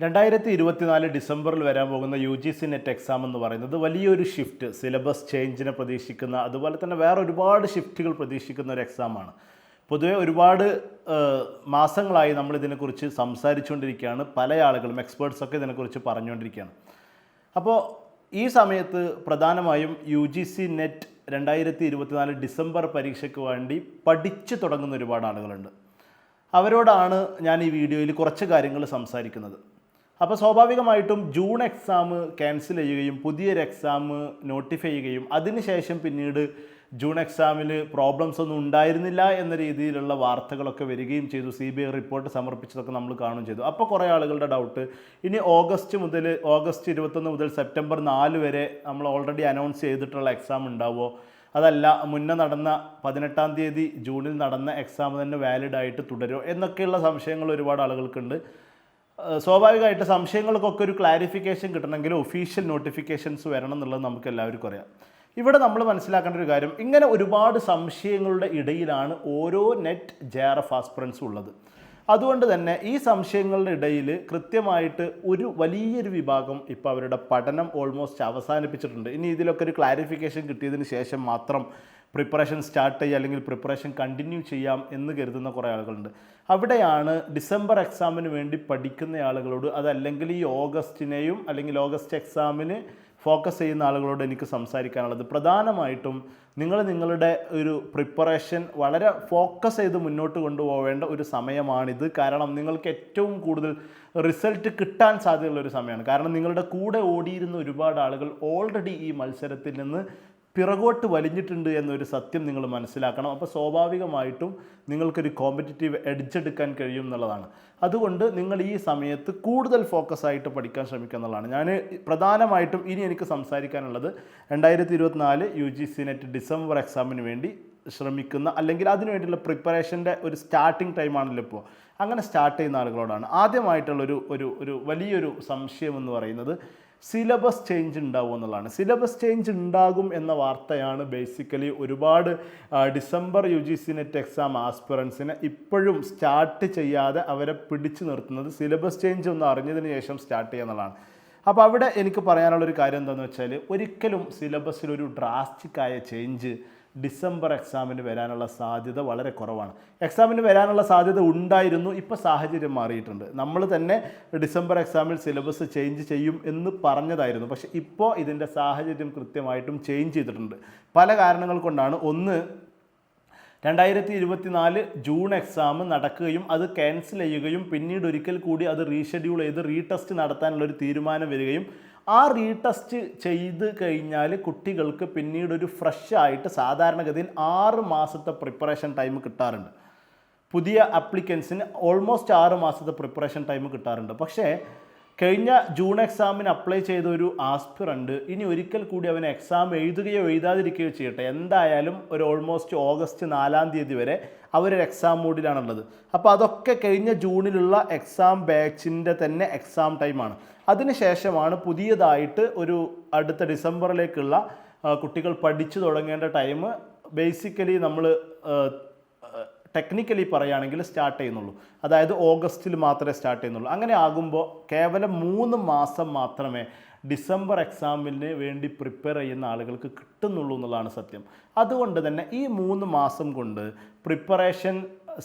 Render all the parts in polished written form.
2024 ഡിസംബറിൽ വരാൻ പോകുന്ന UGC നെറ്റ് എക്സാം എന്ന് പറയുന്നത് വലിയൊരു ഷിഫ്റ്റ്, സിലബസ് ചേഞ്ചിനെ പ്രതീക്ഷിക്കുന്ന, അതുപോലെ തന്നെ വേറെ ഒരുപാട് ഷിഫ്റ്റുകൾ പ്രതീക്ഷിക്കുന്ന ഒരു എക്സാമാണ്. പൊതുവെ ഒരുപാട് മാസങ്ങളായി നമ്മളിതിനെക്കുറിച്ച് സംസാരിച്ചുകൊണ്ടിരിക്കുകയാണ്. പല ആളുകളും എക്സ്പേർട്സൊക്കെ ഇതിനെക്കുറിച്ച് പറഞ്ഞുകൊണ്ടിരിക്കുകയാണ്. അപ്പോൾ ഈ സമയത്ത് പ്രധാനമായും UGC നെറ്റ് 2024 ഡിസംബർ പരീക്ഷയ്ക്ക് വേണ്ടി പഠിച്ചു തുടങ്ങുന്ന ഒരുപാട് ആളുകളുണ്ട്. അവരോടാണ് ഞാൻ ഈ വീഡിയോയിൽ കുറച്ച് കാര്യങ്ങൾ സംസാരിക്കുന്നത്. അപ്പോൾ സ്വാഭാവികമായിട്ടും ജൂൺ എക്സാം ക്യാൻസൽ ചെയ്യുകയും പുതിയൊരു എക്സാം നോട്ടിഫൈ ചെയ്യുകയും അതിനുശേഷം പിന്നീട് ജൂൺ എക്സാമിൽ പ്രോബ്ലംസ് ഒന്നും ഉണ്ടായിരുന്നില്ല എന്ന രീതിയിലുള്ള വാർത്തകളൊക്കെ വരികയും ചെയ്തു. CBI റിപ്പോർട്ട് സമർപ്പിച്ചതൊക്കെ നമ്മൾ കാണുകയും ചെയ്തു. അപ്പോൾ കുറേ ആളുകളുടെ ഡൗട്ട്, ഇനി ഓഗസ്റ്റ് 21 മുതൽ സെപ്റ്റംബർ 4 വരെ നമ്മൾ ഓൾറെഡി അനൗൺസ് ചെയ്തിട്ടുള്ള എക്സാം ഉണ്ടാവുമോ, അതല്ല മുന്നേ നടന്ന 18-ാം തീയതി ജൂണിൽ നടന്ന എക്സാം തന്നെ വാലിഡ് ആയിട്ട് തുടരുമോ എന്നൊക്കെയുള്ള സംശയങ്ങൾ ഒരുപാട് ആളുകൾക്കുണ്ട്. സ്വാഭാവികമായിട്ട് സംശയങ്ങൾക്കൊക്കെ ഒരു ക്ലാരിഫിക്കേഷൻ കിട്ടണമെങ്കിൽ ഒഫീഷ്യൽ നോട്ടിഫിക്കേഷൻസ് വരണം എന്നുള്ളത് നമുക്ക് എല്ലാവർക്കും അറിയാം. ഇവിടെ നമ്മൾ മനസ്സിലാക്കേണ്ട ഒരു കാര്യം, ഇങ്ങനെ ഒരുപാട് സംശയങ്ങളുടെ ഇടയിലാണ് ഓരോ നെറ്റ് JRF ആസ്പിറൻസും ഉള്ളത്. അതുകൊണ്ട് തന്നെ ഈ സംശയങ്ങളുടെ ഇടയിൽ കൃത്യമായിട്ട് ഒരു വലിയൊരു വിഭാഗം ഇപ്പോൾ അവരുടെ പഠനം ഓൾമോസ്റ്റ് അവസാനിപ്പിച്ചിട്ടുണ്ട്. ഇനി ഇതിലൊക്കെ ഒരു ക്ലാരിഫിക്കേഷൻ കിട്ടിയതിന് ശേഷം മാത്രം പ്രിപ്പറേഷൻ സ്റ്റാർട്ട് ചെയ്യുക അല്ലെങ്കിൽ പ്രിപ്പറേഷൻ കണ്ടിന്യൂ ചെയ്യാം എന്ന് കരുതുന്ന കുറേ ആളുകളുണ്ട്. അവിടെയാണ് ഡിസംബർ എക്സാമിന് വേണ്ടി പഠിക്കുന്ന ആളുകളോട്, അതല്ലെങ്കിൽ ഈ ഓഗസ്റ്റിനെയും അല്ലെങ്കിൽ ഓഗസ്റ്റ് എക്സാമിന് ഫോക്കസ് ചെയ്യുന്ന ആളുകളോട് എനിക്ക് സംസാരിക്കാനുള്ളത്. പ്രധാനമായിട്ടും നിങ്ങളുടെ ഒരു പ്രിപ്പറേഷൻ വളരെ ഫോക്കസ് ചെയ്ത് മുന്നോട്ട് കൊണ്ടുപോകേണ്ട ഒരു സമയമാണിത്. കാരണം നിങ്ങൾക്ക് ഏറ്റവും കൂടുതൽ റിസൾട്ട് കിട്ടാൻ സാധ്യതയുള്ള ഒരു സമയമാണ്. കാരണം നിങ്ങളുടെ കൂടെ ഓടിയിരുന്ന ഒരുപാട് ആളുകൾ ഓൾറെഡി ഈ മത്സരത്തിൽ നിന്ന് പിറകോട്ട് വലിഞ്ഞിട്ടുണ്ട് എന്നൊരു സത്യം നിങ്ങൾ മനസ്സിലാക്കണം. അപ്പോൾ സ്വാഭാവികമായിട്ടും നിങ്ങൾക്കൊരു കോമ്പറ്റിറ്റീവ് എഡ്ജ് എടുക്കാൻ കഴിയും എന്നുള്ളതാണ്. അതുകൊണ്ട് നിങ്ങൾ ഈ സമയത്ത് കൂടുതൽ ഫോക്കസ് ആയിട്ട് പഠിക്കാൻ ശ്രമിക്കുക എന്നുള്ളതാണ്. ഞാൻ പ്രധാനമായിട്ടും ഇനി എനിക്ക് സംസാരിക്കാനുള്ളത് 2024 UGC നെറ്റ് ഡിസംബർ എക്സാമിന് വേണ്ടി ശ്രമിക്കുന്ന, അല്ലെങ്കിൽ അതിനുവേണ്ടിയുള്ള പ്രിപ്പറേഷൻ്റെ ഒരു സ്റ്റാർട്ടിങ് ടൈമാണല്ലോ ഇപ്പോൾ, അങ്ങനെ സ്റ്റാർട്ട് ചെയ്യുന്ന ആളുകളോടാണ്. ആദ്യമായിട്ടുള്ളൊരു ഒരു വലിയൊരു സംശയം എന്ന് പറയുന്നത് സിലബസ് ചേഞ്ച് ഉണ്ടാവും എന്നുള്ളതാണ്. സിലബസ് ചേഞ്ച് ഉണ്ടാകും എന്ന വാർത്തയാണ് ബേസിക്കലി ഒരുപാട് ഡിസംബർ UGC നെറ്റ് എക്സാം ആസ്പിറൻസിനെ ഇപ്പോഴും സ്റ്റാർട്ട് ചെയ്യാതെ അവരെ പിടിച്ചു നിർത്തുന്നത്. സിലബസ് ചേഞ്ച് ഒന്ന് അറിഞ്ഞതിന് ശേഷം സ്റ്റാർട്ട് ചെയ്യുക എന്നുള്ളതാണ്. അപ്പോൾ അവിടെ എനിക്ക് പറയാനുള്ളൊരു കാര്യം എന്താണെന്ന് വെച്ചാൽ, ഒരിക്കലും സിലബസിലൊരു ഡ്രാസ്റ്റിക്കായ ചേഞ്ച് ഡിസംബർ എക്സാമിന് വരാനുള്ള സാധ്യത വളരെ കുറവാണ്. എക്സാമിന് വരാനുള്ള സാധ്യത ഉണ്ടായിരുന്നു, ഇപ്പോൾ സാഹചര്യം മാറിയിട്ടുണ്ട്. നമ്മൾ തന്നെ ഡിസംബർ എക്സാമിൽ സിലബസ് ചേഞ്ച് ചെയ്യും എന്ന് പറഞ്ഞതായിരുന്നു. പക്ഷേ ഇപ്പോൾ ഇതിൻ്റെ സാഹചര്യം കൃത്യമായിട്ടും ചേഞ്ച് ചെയ്തിട്ടുണ്ട്. പല കാരണങ്ങൾ കൊണ്ടാണ്. ഒന്ന്, 2024 ജൂൺ എക്സാം നടക്കുകയും അത് ക്യാൻസൽ ചെയ്യുകയും പിന്നീട് ഒരിക്കൽ കൂടി അത് റീഷെഡ്യൂൾ ചെയ്ത് റീടെസ്റ്റ് നടത്താനുള്ളൊരു തീരുമാനം വരികയും ആ റീടെസ്റ്റ് ചെയ്ത് കഴിഞ്ഞാൽ കുട്ടികൾക്ക് പിന്നീടൊരു ഫ്രഷ് ആയിട്ട് സാധാരണഗതിയിൽ 6 മാസത്തെ പ്രിപ്പറേഷൻ ടൈം കിട്ടാറുണ്ട്. പുതിയ അപ്ലിക്കൻസിന് ഓൾമോസ്റ്റ് 6 മാസത്തെ പ്രിപ്പറേഷൻ ടൈം കിട്ടാറുണ്ട്. പക്ഷേ കഴിഞ്ഞ ജൂൺ എക്സാമിന് അപ്ലൈ ചെയ്ത ഒരു ആസ്പിറൻറ്റ് ഇനി ഒരിക്കൽ കൂടി അവന് എക്സാം എഴുതുകയോ എഴുതാതിരിക്കുകയോ ചെയ്യട്ടെ, എന്തായാലും ഒരു ഓൾമോസ്റ്റ് ഓഗസ്റ്റ് 4-ാം തീയതി വരെ അവരൊരു എക്സാം മോഡിലാണുള്ളത്. അപ്പോൾ അതൊക്കെ കഴിഞ്ഞ ജൂണിലുള്ള എക്സാം ബാച്ചിൻ്റെ തന്നെ എക്സാം ടൈമാണ്. അതിനുശേഷമാണ് പുതിയതായിട്ട് ഒരു അടുത്ത ഡിസംബറിലേക്കുള്ള കുട്ടികൾ പഠിച്ചു തുടങ്ങേണ്ട ടൈം ബേസിക്കലി നമ്മൾ ടെക്നിക്കലി പറയുകയാണെങ്കിൽ സ്റ്റാർട്ട് ചെയ്യുന്നുള്ളൂ. അതായത് ഓഗസ്റ്റിൽ മാത്രമേ സ്റ്റാർട്ട് ചെയ്യുന്നുള്ളൂ. അങ്ങനെ ആകുമ്പോൾ കേവലം 3 മാസം മാത്രമേ ഡിസംബർ എക്സാമിന് വേണ്ടി പ്രിപ്പയർ ചെയ്യുന്ന ആളുകൾക്ക് കിട്ടുന്നുള്ളൂ എന്നുള്ളതാണ് സത്യം. അതുകൊണ്ട് തന്നെ ഈ 3 മാസം കൊണ്ട് പ്രിപ്പറേഷൻ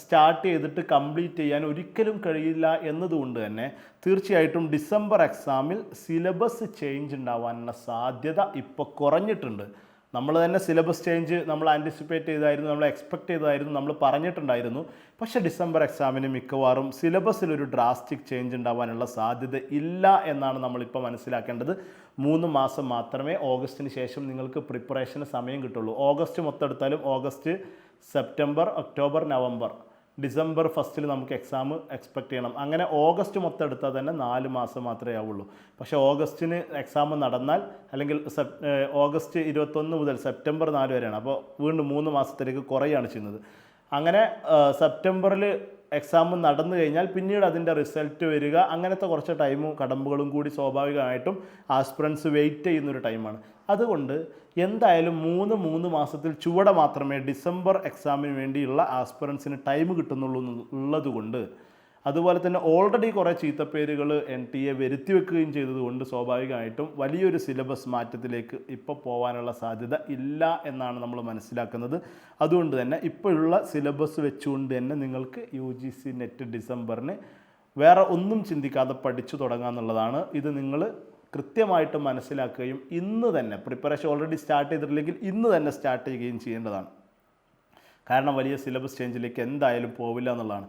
സ്റ്റാർട്ട് ചെയ്തിട്ട് കംപ്ലീറ്റ് ചെയ്യാൻ ഒരിക്കലും കഴിയില്ല എന്നതുകൊണ്ട് തന്നെ തീർച്ചയായിട്ടും ഡിസംബർ എക്സാമിൽ സിലബസ് ചേഞ്ച് ഉണ്ടാവാനുള്ള സാധ്യത ഇപ്പോൾ കുറഞ്ഞിട്ടുണ്ട്. നമ്മൾ തന്നെ സിലബസ് ചേഞ്ച് നമ്മൾ ആൻറ്റിസിപ്പേറ്റ് ചെയ്തായിരുന്നു, നമ്മൾ എക്സ്പെക്റ്റ് ചെയ്തായിരുന്നു, നമ്മൾ പറഞ്ഞിട്ടുണ്ടായിരുന്നു. പക്ഷേ ഡിസംബർ എക്സാമിന് മിക്കവാറും സിലബസിലൊരു ഡ്രാസ്റ്റിക് ചേഞ്ച് ഉണ്ടാവാനുള്ള സാധ്യത ഇല്ല എന്നാണ് നമ്മളിപ്പോൾ മനസ്സിലാക്കേണ്ടത്. 3 മാസം മാത്രമേ ഓഗസ്റ്റിന് ശേഷം നിങ്ങൾക്ക് പ്രിപ്പറേഷന് സമയം കിട്ടുള്ളൂ. ഓഗസ്റ്റ് മൊത്തം എടുത്താലും August, September, October, November, December ഫസ്റ്റിൽ നമുക്ക് എക്സാം എക്സ്പെക്റ്റ് ചെയ്യണം. അങ്ങനെ ഓഗസ്റ്റ് മൊത്തം എടുത്താൽ തന്നെ 4 മാസം മാത്രമേ ആവുള്ളൂ. പക്ഷേ ഓഗസ്റ്റിന് എക്സാം നടന്നാൽ, അല്ലെങ്കിൽ ഓഗസ്റ്റ് 21 മുതൽ സെപ്റ്റംബർ 4 വരെയാണ്. അപ്പോൾ വീണ്ടും 3 മാസത്തിലേക്ക് കുറയാണ് ചെയ്യുന്നത്. അങ്ങനെ സെപ്റ്റംബറിൽ എക്സാം നടന്നു കഴിഞ്ഞാൽ പിന്നീട് അതിൻ്റെ റിസൾട്ട് വരിക, അങ്ങനത്തെ കുറച്ച് ടൈമും കടമ്പകളും കൂടി സ്വാഭാവികമായിട്ടും ആസ്പിറൻസ് വെയിറ്റ് ചെയ്യുന്നൊരു ടൈമാണ്. അതുകൊണ്ട് എന്തായാലും 3 മാസത്തിൽ ചുവടെ മാത്രമേ ഡിസംബർ എക്സാമിന് വേണ്ടിയുള്ള ആസ്പിറൻസിന് ടൈം കിട്ടുന്നുള്ളൂ ഉള്ളതുകൊണ്ട് അതുപോലെ തന്നെ ഓൾറെഡി കുറേ ചീത്തപ്പേരുകൾ NTA വരുത്തി വെക്കുകയും ചെയ്തതുകൊണ്ട് സ്വാഭാവികമായിട്ടും വലിയൊരു സിലബസ് മാറ്റത്തിലേക്ക് ഇപ്പോൾ പോകാനുള്ള സാധ്യത ഇല്ല എന്നാണ് നമ്മൾ മനസ്സിലാക്കുന്നത്. അതുകൊണ്ട് തന്നെ ഇപ്പോഴുള്ള സിലബസ് വെച്ചുകൊണ്ട് തന്നെ നിങ്ങൾക്ക് UGC നെറ്റ് ഡിസംബറിന് വേറെ ഒന്നും ചിന്തിക്കാതെ പഠിച്ചു തുടങ്ങാമെന്നുള്ളതാണ്. ഇത് നിങ്ങൾ കൃത്യമായിട്ട് മനസ്സിലാക്കുകയും ഇന്ന് തന്നെ പ്രിപ്പറേഷൻ ഓൾറെഡി സ്റ്റാർട്ട് ചെയ്തിട്ടില്ലെങ്കിൽ ഇന്ന് തന്നെ സ്റ്റാർട്ട് ചെയ്യുകയും ചെയ്യേണ്ടതാണ്. കാരണം വലിയ സിലബസ് ചേഞ്ചിലേക്ക് എന്തായാലും പോവില്ല എന്നുള്ളതാണ്.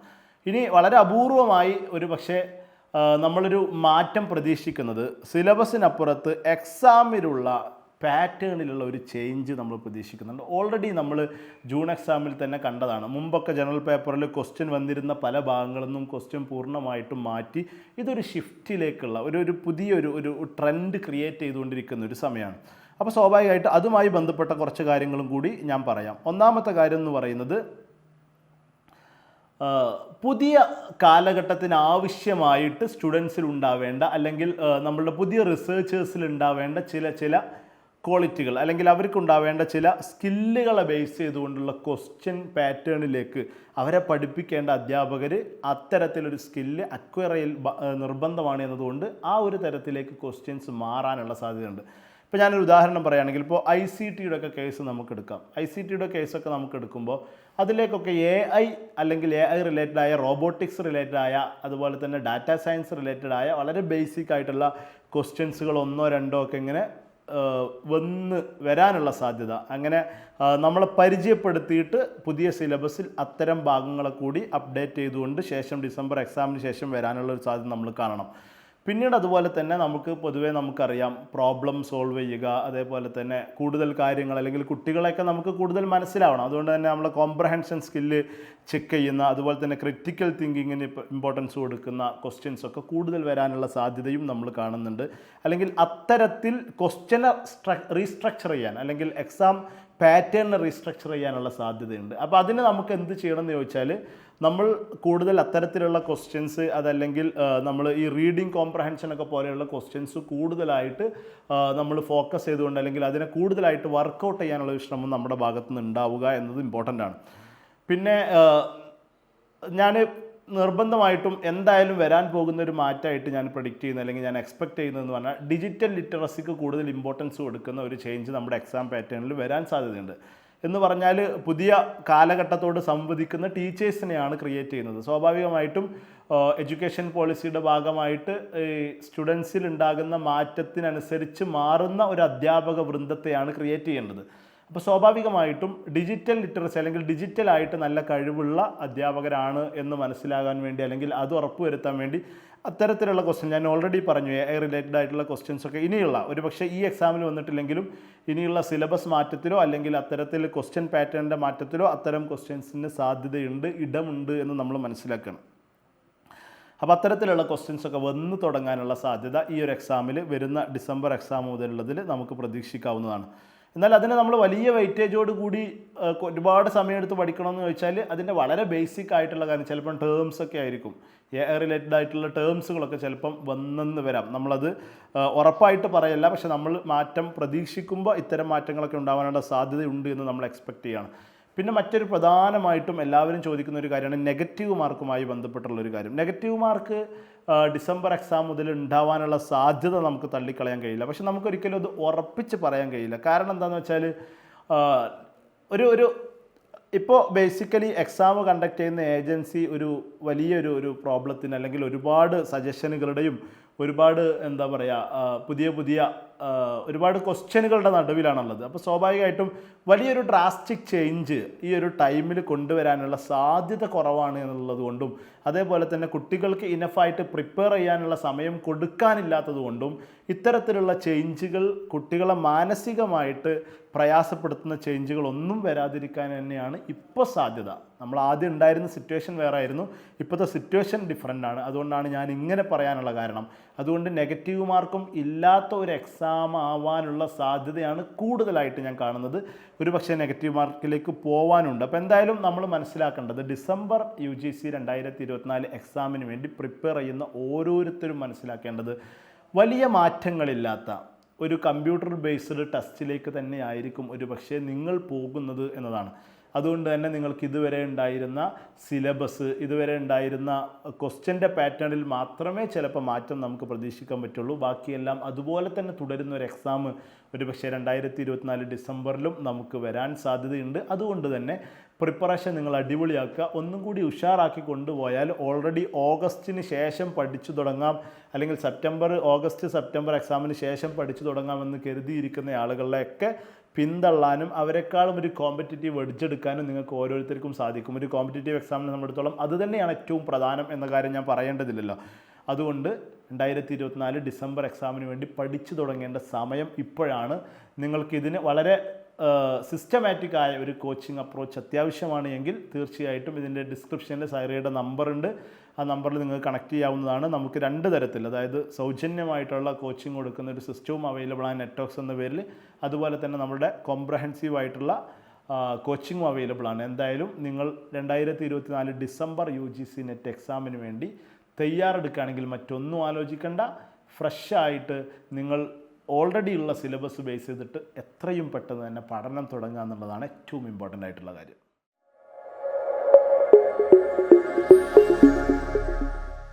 ഇനി വളരെ അപൂർവമായി ഒരു പക്ഷേ നമ്മളൊരു മാറ്റം പ്രതീക്ഷിക്കുന്നത് സിലബസിനപ്പുറത്ത് എക്സാമിലുള്ള പാറ്റേണിലുള്ള ഒരു ചേഞ്ച് നമ്മൾ പ്രതീക്ഷിക്കുന്നുണ്ട്. ഓൾറെഡി നമ്മൾ ജൂൺ എക്സാമിൽ തന്നെ കണ്ടതാണ്. മുമ്പൊക്കെ ജനറൽ പേപ്പറിൽ ക്വസ്റ്റ്യൻ വന്നിരുന്ന പല ഭാഗങ്ങളിൽ നിന്നും ക്വസ്റ്റ്യൻ പൂർണ്ണമായിട്ടും മാറ്റി ഇതൊരു ഷിഫ്റ്റിലേക്കുള്ള ഒരു പുതിയൊരു ട്രെൻഡ് ക്രിയേറ്റ് ചെയ്തുകൊണ്ടിരിക്കുന്ന ഒരു സമയമാണ്. അപ്പോൾ സ്വാഭാവികമായിട്ട് അതുമായി ബന്ധപ്പെട്ട കുറച്ച് കാര്യങ്ങളും കൂടി ഞാൻ പറയാം. ഒന്നാമത്തെ കാര്യം എന്ന് പറയുന്നത് പുതിയ കാലഘട്ടത്തിന് ആവശ്യമായിട്ട് സ്റ്റുഡൻസിൽ ഉണ്ടാവേണ്ട അല്ലെങ്കിൽ നമ്മളുടെ പുതിയ റിസർച്ചേഴ്സിൽ ഉണ്ടാവേണ്ട ചില ക്വാളിറ്റികൾ അല്ലെങ്കിൽ അവർക്കുണ്ടാവേണ്ട ചില സ്കില്ലുകളെ ബേസ് ചെയ്തുകൊണ്ടുള്ള ക്വസ്റ്റ്യൻ പാറ്റേണിലേക്ക് അവരെ പഠിപ്പിക്കേണ്ട അധ്യാപകർ അത്തരത്തിലൊരു സ്കില്ല് അക്വയർ ചെയ്യൽ നിർബന്ധമാണ് എന്നതുകൊണ്ട് ആ ഒരു തരത്തിലേക്ക് ക്വസ്റ്റ്യൻസ് മാറാനുള്ള സാധ്യതയുണ്ട്. ഇപ്പോൾ ഞാനൊരു ഉദാഹരണം പറയുകയാണെങ്കിൽ ഇപ്പോൾ ICTയുടെ ഒക്കെ കേസ് നമുക്കെടുക്കാം. ICTയുടെ കേസൊക്കെ നമുക്കെടുക്കുമ്പോൾ അതിലേക്കൊക്കെ AI അല്ലെങ്കിൽ AI റിലേറ്റഡ് ആയ റോബോട്ടിക്സ് റിലേറ്റഡ് ആയ അതുപോലെ തന്നെ ഡാറ്റാ സയൻസ് റിലേറ്റഡ് ആയ വളരെ ബേസിക് ആയിട്ടുള്ള ക്വസ്റ്റ്യൻസുകൾ 1-2 ഒക്കെ ഇങ്ങനെ വരാനുള്ള സാധ്യത, അങ്ങനെ നമ്മളെ പരിചയപ്പെടുത്തിയിട്ട് പുതിയ സിലബസിൽ അത്തരം ഭാഗങ്ങളെ കൂടി അപ്ഡേറ്റ് ചെയ്തുകൊണ്ട് ശേഷം ഡിസംബർ എക്സാമിന് ശേഷം വരാനുള്ള ഒരു സാധ്യത നമ്മൾ കാണണം. പിന്നീട് അതുപോലെ തന്നെ പൊതുവേ നമുക്കറിയാം പ്രോബ്ലം സോൾവ് ചെയ്യുക, അതേപോലെ തന്നെ കൂടുതൽ കാര്യങ്ങൾ അല്ലെങ്കിൽ കുട്ടികളെയൊക്കെ നമുക്ക് കൂടുതൽ മനസ്സിലാവണം. അതുകൊണ്ട് തന്നെ നമ്മളെ കോംപ്രഹെൻഷൻ സ്കില്ല് ചെക്ക് ചെയ്യുന്ന അതുപോലെ തന്നെ ക്രിറ്റിക്കൽ തിങ്കിങ്ങിന് ഇമ്പോർട്ടൻസ് കൊടുക്കുന്ന ക്വസ്റ്റ്യൻസ് ഒക്കെ കൂടുതൽ വരാനുള്ള സാധ്യതയും നമ്മൾ കാണുന്നുണ്ട്. അല്ലെങ്കിൽ അത്തരത്തിൽ ക്വസ്റ്റ്യനെ റീസ്ട്രക്ചർ ചെയ്യാൻ അല്ലെങ്കിൽ എക്സാം പാറ്റേണിനെ റീസ്ട്രക്ചർ ചെയ്യാനുള്ള സാധ്യതയുണ്ട്. അപ്പോൾ അതിന് നമുക്ക് എന്ത് ചെയ്യണമെന്ന് ചോദിച്ചാൽ നമ്മൾ കൂടുതൽ അത്തരത്തിലുള്ള ക്വസ്റ്റ്യൻസ് അതല്ലെങ്കിൽ നമ്മൾ ഈ റീഡിങ് കോംപ്രഹെൻഷനൊക്കെ പോലെയുള്ള ക്വസ്റ്റ്യൻസ് കൂടുതലായിട്ട് നമ്മൾ ഫോക്കസ് ചെയ്തുകൊണ്ട് അല്ലെങ്കിൽ അതിനെ കൂടുതലായിട്ട് വർക്കൗട്ട് ചെയ്യാനുള്ള ഒരു ശ്രമം നമ്മുടെ ഭാഗത്തു നിന്ന് ഉണ്ടാവുക എന്നത് ഇമ്പോർട്ടൻ്റ് ആണ്. പിന്നെ ഞാൻ നിർബന്ധമായിട്ടും എന്തായാലും വരാൻ പോകുന്ന ഒരു മാറ്റമായിട്ട് ഞാൻ പ്രഡിക്റ്റ് ചെയ്യുന്നത് അല്ലെങ്കിൽ ഞാൻ എക്സ്പെക്റ്റ് ചെയ്യുന്നതെന്ന് പറഞ്ഞാൽ ഡിജിറ്റൽ ലിറ്ററസിക്ക് കൂടുതൽ ഇമ്പോർട്ടൻസ് കൊടുക്കുന്ന ഒരു ചേഞ്ച് നമ്മുടെ എക്സാം പാറ്റേണിൽ വരാൻ സാധ്യതയുണ്ട്. എന്ന് പറഞ്ഞാൽ പുതിയ കാലഘട്ടത്തോട് സംവദിക്കുന്ന ടീച്ചേഴ്സിനെയാണ് ക്രിയേറ്റ് ചെയ്യുന്നത്. സ്വാഭാവികമായിട്ടും എഡ്യൂക്കേഷൻ പോളിസിയുടെ ഭാഗമായിട്ട് സ്റ്റുഡൻസിൽ ഉണ്ടാകുന്ന മാറ്റത്തിനനുസരിച്ച് മാറുന്ന ഒരു അധ്യാപക വൃന്ദത്തെയാണ് ക്രിയേറ്റ് ചെയ്യേണ്ടത്. അപ്പോൾ സ്വാഭാവികമായിട്ടും ഡിജിറ്റൽ ലിറ്ററസി അല്ലെങ്കിൽ ഡിജിറ്റലായിട്ട് നല്ല കഴിവുള്ള അധ്യാപകരാണ് എന്ന് മനസ്സിലാകാൻ വേണ്ടി അല്ലെങ്കിൽ അത് ഉറപ്പുവരുത്താൻ വേണ്ടി അത്തരത്തിലുള്ള ക്വസ്റ്റ്യൻ ഞാൻ ഓൾറെഡി പറഞ്ഞു. AI റിലേറ്റഡ് ആയിട്ടുള്ള ക്വസ്റ്റ്യൻസൊക്കെ ഇനിയുള്ള ഒരു പക്ഷേ ഈ എക്സാമിൽ വന്നിട്ടില്ലെങ്കിലും ഇനിയുള്ള സിലബസ് മാറ്റത്തിലോ അല്ലെങ്കിൽ അത്തരത്തിൽ ക്വസ്റ്റ്യൻ പാറ്റേണിൻ്റെ മാറ്റത്തിലോ അത്തരം ക്വസ്റ്റ്യൻസിന് സാധ്യതയുണ്ട്, ഇടമുണ്ട് എന്ന് നമ്മൾ മനസ്സിലാക്കണം. അപ്പോൾ അത്തരത്തിലുള്ള ക്വസ്റ്റ്യൻസൊക്കെ വന്നു തുടങ്ങാനുള്ള സാധ്യത ഈ ഒരു എക്സാമിൽ വരുന്ന ഡിസംബർ എക്സാം മുതലുള്ളതിൽ നമുക്ക് പ്രതീക്ഷിക്കാവുന്നതാണ്. എന്നാൽ അതിനെ നമ്മൾ വലിയ വെയിറ്റേജോട് കൂടി ഒരുപാട് സമയമെടുത്ത് പഠിക്കണമെന്ന് ചോദിച്ചാൽ അതിൻ്റെ വളരെ ബേസിക് ആയിട്ടുള്ള കാര്യം ചിലപ്പം ടേംസൊക്കെ ആയിരിക്കും. AI റിലേറ്റഡ് ആയിട്ടുള്ള ടേംസുകളൊക്കെ ചിലപ്പം വന്നെന്ന് വരാം. നമ്മളത് ഉറപ്പായിട്ട് പറയല്ല, പക്ഷെ നമ്മൾ മാറ്റം പ്രതീക്ഷിക്കുമ്പോൾ ഇത്തരം മാറ്റങ്ങളൊക്കെ ഉണ്ടാകാനുള്ള സാധ്യതയുണ്ട് എന്ന് നമ്മൾ എക്സ്പെക്റ്റ് ചെയ്യുകയാണ്. പിന്നെ മറ്റൊരു പ്രധാനമായിട്ടും എല്ലാവരും ചോദിക്കുന്ന ഒരു കാര്യമാണ് നെഗറ്റീവ് മാർക്കുമായി ബന്ധപ്പെട്ടുള്ളൊരു കാര്യം. നെഗറ്റീവ് മാർക്ക് ഡിസംബർ എക്സാം മുതൽ ഉണ്ടാവാനുള്ള സാധ്യത നമുക്ക് തള്ളിക്കളയാൻ കഴിയില്ല, പക്ഷെ നമുക്കൊരിക്കലും അത് ഉറപ്പിച്ച് പറയാൻ കഴിയില്ല. കാരണം എന്താണെന്ന് വെച്ചാൽ ഒരു ഇപ്പോൾ ബേസിക്കലി എക്സാം കണ്ടക്ട് ചെയ്യുന്ന ഏജൻസി ഒരു വലിയൊരു പ്രോബ്ലത്തിന് അല്ലെങ്കിൽ ഒരുപാട് സജഷനുകളുടെയും ഒരുപാട് എന്താ പറയുക പുതിയ ഒരുപാട് ക്വസ്റ്റ്യനുകളുടെ നടുവിലാണുള്ളത്. അപ്പോൾ സ്വാഭാവികമായിട്ടും വലിയൊരു ഡ്രാസ്റ്റിക് ചേഞ്ച് ഈ ഒരു ടൈമിൽ കൊണ്ടുവരാനുള്ള സാധ്യത കുറവാണ് എന്നുള്ളത് കൊണ്ടും അതേപോലെ തന്നെ കുട്ടികൾക്ക് ഇനഫായിട്ട് പ്രിപ്പയർ ചെയ്യാനുള്ള സമയം കൊടുക്കാനില്ലാത്തത് കൊണ്ടും ഇത്തരത്തിലുള്ള ചേഞ്ചുകൾ കുട്ടികളെ മാനസികമായിട്ട് പ്രയാസപ്പെടുത്തുന്ന ചേഞ്ചുകളൊന്നും വരാതിരിക്കാൻ തന്നെയാണ് ഇപ്പോൾ സാധ്യത. നമ്മൾ ആദ്യം ഉണ്ടായിരുന്ന സിറ്റുവേഷൻ വേറെ ആയിരുന്നു, ഇപ്പോഴത്തെ സിറ്റുവേഷൻ ഡിഫറൻ്റ് ആണ്. അതുകൊണ്ടാണ് ഞാൻ ഇങ്ങനെ പറയാനുള്ള കാരണം. അതുകൊണ്ട് നെഗറ്റീവ് മാർക്കും ഇല്ലാത്ത ഒരു എക്സാം ആവാനുള്ള സാധ്യതയാണ് കൂടുതലായിട്ട് ഞാൻ കാണുന്നത്. ഒരു പക്ഷേ നെഗറ്റീവ് മാർക്കിലേക്ക് പോകാനുണ്ട്. അപ്പോൾ എന്തായാലും നമ്മൾ മനസ്സിലാക്കേണ്ടത് ഡിസംബർ UGC 2024 എക്സാമിന് വേണ്ടി പ്രിപ്പയർ ചെയ്യുന്ന ഓരോരുത്തരും മനസ്സിലാക്കേണ്ടത് വലിയ മാറ്റങ്ങളില്ലാത്ത ഒരു കമ്പ്യൂട്ടർ ബേസ്ഡ് ടെസ്റ്റിലേക്ക് തന്നെ ആയിരിക്കും ഒരു പക്ഷേ നിങ്ങൾ പോകുന്നത് എന്നതാണ്. അതുകൊണ്ട് തന്നെ നിങ്ങൾക്ക് ഇതുവരെ ഉണ്ടായിരുന്ന സിലബസ്, ഇതുവരെ ഉണ്ടായിരുന്ന ക്വസ്റ്റ്യൻ്റെ പാറ്റേണിൽ മാത്രമേ ചിലപ്പോൾ മാറ്റം നമുക്ക് പ്രതീക്ഷിക്കാൻ പറ്റുള്ളൂ. ബാക്കിയെല്ലാം അതുപോലെ തന്നെ തുടരുന്ന ഒരു എക്സാം ഒരു പക്ഷേ 2024 ഡിസംബറിലും നമുക്ക് വരാൻ സാധ്യതയുണ്ട്. അതുകൊണ്ട് തന്നെ പ്രിപ്പറേഷൻ നിങ്ങൾ അടിപൊളിയാക്കുക. ഒന്നും കൂടി ഉഷാറാക്കി കൊണ്ടുപോയാൽ ഓൾറെഡി ഓഗസ്റ്റിന് ശേഷം പഠിച്ചു തുടങ്ങാം, അല്ലെങ്കിൽ ഓഗസ്റ്റ് സെപ്റ്റംബർ എക്സാമിന് ശേഷം പഠിച്ചു തുടങ്ങാമെന്ന് കരുതിയിരിക്കുന്ന ആളുകളെയൊക്കെ പിന്തള്ളാനും അവരെക്കാളും ഒരു കോമ്പറ്റേറ്റീവ് എഡ്ജെടുക്കാനും നിങ്ങൾക്ക് ഓരോരുത്തർക്കും സാധിക്കും. ഒരു കോമ്പറ്റേറ്റീവ് എക്സാമിനെ നമ്മളെടുത്തോളം അത് തന്നെയാണ് ഏറ്റവും പ്രധാനം എന്ന കാര്യം ഞാൻ പറയേണ്ടതില്ലല്ലോ. അതുകൊണ്ട് 2024 ഡിസംബർ എക്സാമിന് വേണ്ടി പഠിച്ചു തുടങ്ങേണ്ട സമയം ഇപ്പോഴാണ്. നിങ്ങൾക്കിതിന് വളരെ സിസ്റ്റമാറ്റിക് ആയ ഒരു കോച്ചിങ് അപ്രോച്ച് അത്യാവശ്യമാണ് എങ്കിൽ തീർച്ചയായിട്ടും ഇതിൻ്റെ ഡിസ്ക്രിപ്ഷനിൽ സൈറയുടെ നമ്പറുണ്ട്. ആ നമ്പറിൽ നിങ്ങൾക്ക് കണക്ട് ചെയ്യാവുന്നതാണ്. നമുക്ക് 2 തരത്തിൽ, അതായത് സൗജന്യമായിട്ടുള്ള കോച്ചിങ് കൊടുക്കുന്ന ഒരു സിസ്റ്റവും അവൈലബിൾ ആണ് നെറ്റോക്സ് എന്ന പേരിൽ. അതുപോലെ തന്നെ നമ്മുടെ കോംപ്രഹെൻസീവ് ആയിട്ടുള്ള കോച്ചിങ്ങും അവൈലബിൾ ആണ്. എന്തായാലും നിങ്ങൾ 2024 ഡിസംബർ UGC നെറ്റ് എക്സാമിന് വേണ്ടി തയ്യാറെടുക്കുകയാണെങ്കിൽ മറ്റൊന്നും ആലോചിക്കേണ്ട. ഫ്രഷായിട്ട് നിങ്ങൾ ഓൾറെഡി ഉള്ള സിലബസ് ബേസ് ചെയ്തിട്ട് എത്രയും പെട്ടെന്ന് തന്നെ പഠനം തുടങ്ങുക എന്നുള്ളതാണ് ഏറ്റവും ഇമ്പോർട്ടൻ്റ് ആയിട്ടുള്ള കാര്യം.